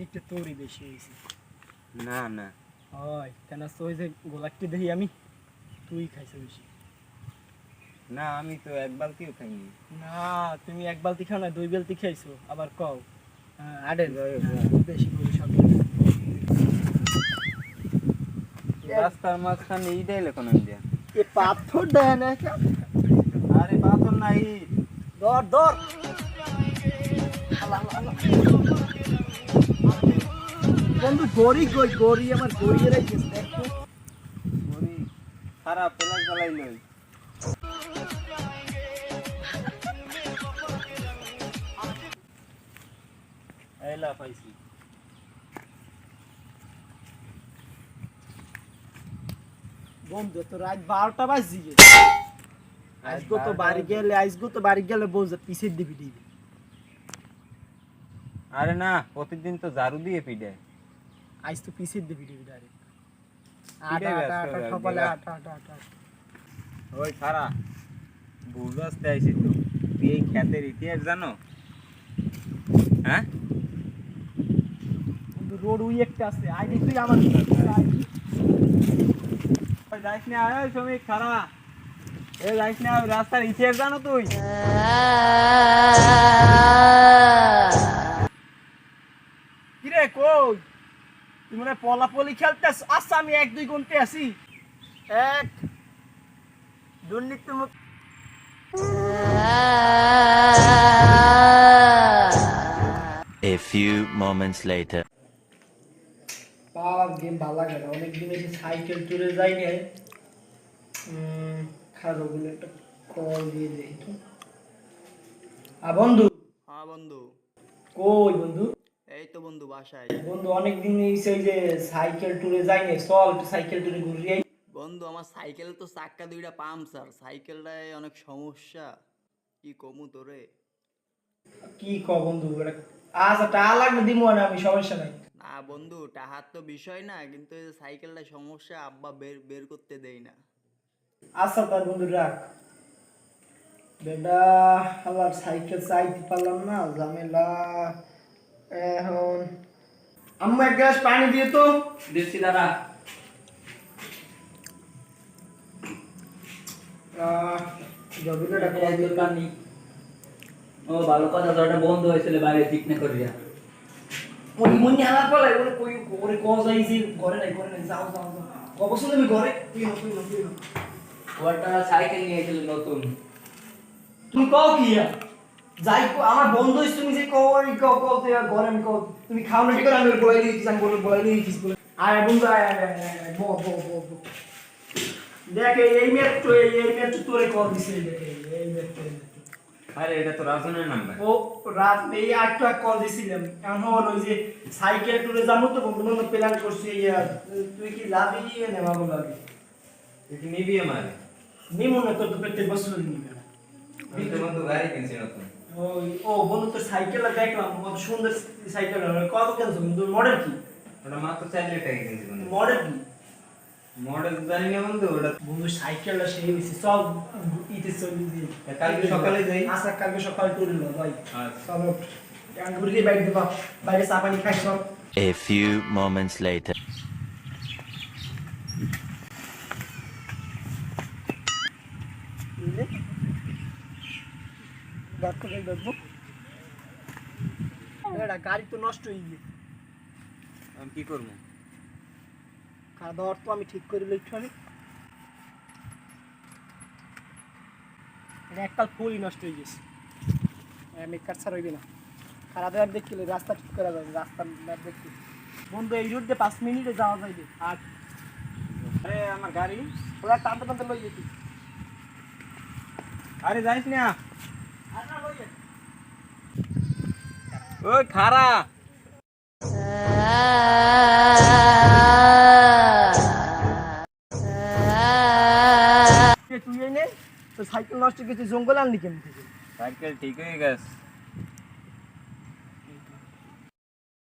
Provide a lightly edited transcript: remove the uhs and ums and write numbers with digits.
একটু তোরই বেশি হয়েছে। না না হয় কেন ওই যে গোলাকটি দেখি আমি, তুই খাইছ বেশি। না আমি তো এক বালতিও খাইনি। না তুমি এক বালতি খাও না, 2 বালতি খাইছো আবার কও। আডেল বেশি করে সব। রাস্তার মাঝখানে ইটাই লেখন দিয়া এ পাথর দেয় না কেন? আরে পাথর নাই ধর ধর। বন্ধু গড়ি কই, গড়ি আমার গড়িয়ে রাখিস দেখো। গরি খারাপ পেলাক জ্বালাই লই এলা পাইছি। বন্ধু তো রাত 12টা বাজে গেছে। আজগো তো বাড়ি গেলে বউজা পিছের দিবি দিবি। আরে না প্রতিদিন তো ঝাড়ু দিয়ে পিডে। আজ তো পিছের দিবি দিবি ডাইরেক্ট। পিডে আটা ব্যস্ত আটা হয়ে ঠপালে গেলা। আটা। ওই খারা ভুল রাস্তে আইছি তো। তুই এই ক্ষেতের ইতিহাস জানো? হ্যাঁ কিন্তু রোড উই একটা আছে। আইডি তুই আমার আইডি। ওই যাইস না ওই শ্রমিক খারা। এ যাইস না রাস্তার ইতিহাস জানো তুই? কি রে কই? তুই মনে হয় পলাপলি খেলতেছ? আচ্ছা আমি 1 2 গুনতে আছি। 1 দুর্নীতি মুক্ত। A few moments later. Power game ভালো লাগে না, অনেকদিন এসে সাইকেল টুরে যাই না। খারাপ বলে একটা কল দিয়ে দেই তো। বন্ধু হ্যাঁ বন্ধু, কই বন্ধু? এই তো বন্ধু বাসায়। বন্ধু অনেকদিন এসে এই যে সাইকেল টুরে যাই না, চল একটু সাইকেল টুরে ঘুরে আই। বন্ধু আমার সাইকেল তো চাক্কা 2টা পাংচার, সাইকেলটায় অনেক সমস্যা, কি কমু তোরে? কি ক বন্ধু? আচ্ছা টাকা লাগবে দিমু না, আমি সমস্যা নাই। না বন্ধু, টাহার তো বিষয় না, কিন্তু এই যে সাইকেলটায় সমস্যা, আব্বা বের বের করতে দেই না। আচ্ছা তার বন্ধু রাখ। বেটা আবার সাইকেল চাইতে পারলাম না, ঝামেলা। এখন আম্মা 1 গ্লাস পানি দিয়ে তো। দিচ্ছি দাদা। জবিটা কল দিয়ে পানি। ও ভালো কথা, তো একটা বন্ধ হয়েছিল বাইরে ঠিক না করিয়া। ওই মনি হালা পলাই ওরে কই ওরে কল যাইছি ঘরে নাই যাও অবশ্যই তুমি ঘরে তুই না ওটা সাইকেল নিয়ে এসেছিল নতুন। তুমি কও কি যাই আমার বন্ধ হইছ, তুমি যে কই কও তুই ঘরে আমি কও তুমি খাও না ঠিক করে আমি বলাই দিয়েছি, আমি বলাই দিয়েছি বলে। আয় বন্ধু আয় বো দেখ এই মেয়ে তোরে কল দিছে, এই মেয়ে। আরে এটা তো রাজনের নাম্বার। ও রাত এই আটটা কল দিছিলাম। এখন ওই যে সাইকেল টুরে যাবো তো বন্ধু বান্ধব প্ল্যান করছি। তুই কি যাবি নেওয়া লাগবে? তুই কি নিবি আমার? নিমো না, তোর তো প্রত্যেক বছর নিবি না। আমি তো বন্ধু গাড়ি কিনছি নতুন। ও বন্ধু তোর সাইকেলটা দেখলাম কত সুন্দর সাইকেল। কত কিনছো বন্ধু? মডেল কি? ওটা মাত্র 4 লাখ টাকা কিনছি বন্ধু। মডেল কি মডেল জানি না বন্ধু ওটা। বন্ধু সাইকেলটা সেই বেশি সব ইতে চলে দিই। কালকে সকালে যাই। আচ্ছা কালকে সকালে টুরে লো ভাই। আচ্ছা সব ঘুরে বাইক দেবা, বাইরে চা পানি খাই সব। A few moments later. গাড়ি তো নষ্ট হয়ে গিয়ে আমি কি করবো? খাওয়া দাওয়ার তো আমি ঠিক করে লইছি। একটা ফুলই নষ্ট হয়ে গেছে, আমি কাটছা রইবে না। খারাপ দাওয়ার দেখলে রাস্তা ঠিক করা যাবে, রাস্তা ম্যাপ দেখতে বন্ধু এই রোড দিয়ে 5 মিনিটে যাওয়া যাইবে। আর আরে আমার গাড়ি। ওরা টানতে টানতে লই যেতি। আরে যাইস না। আর না লই যেতি। ওই খারা তুই এনে তো সাইকেল নষ্ট গেছে, জঙ্গল আনলি কেমন থেকে? সাইকেল ঠিক হয়ে গেছে।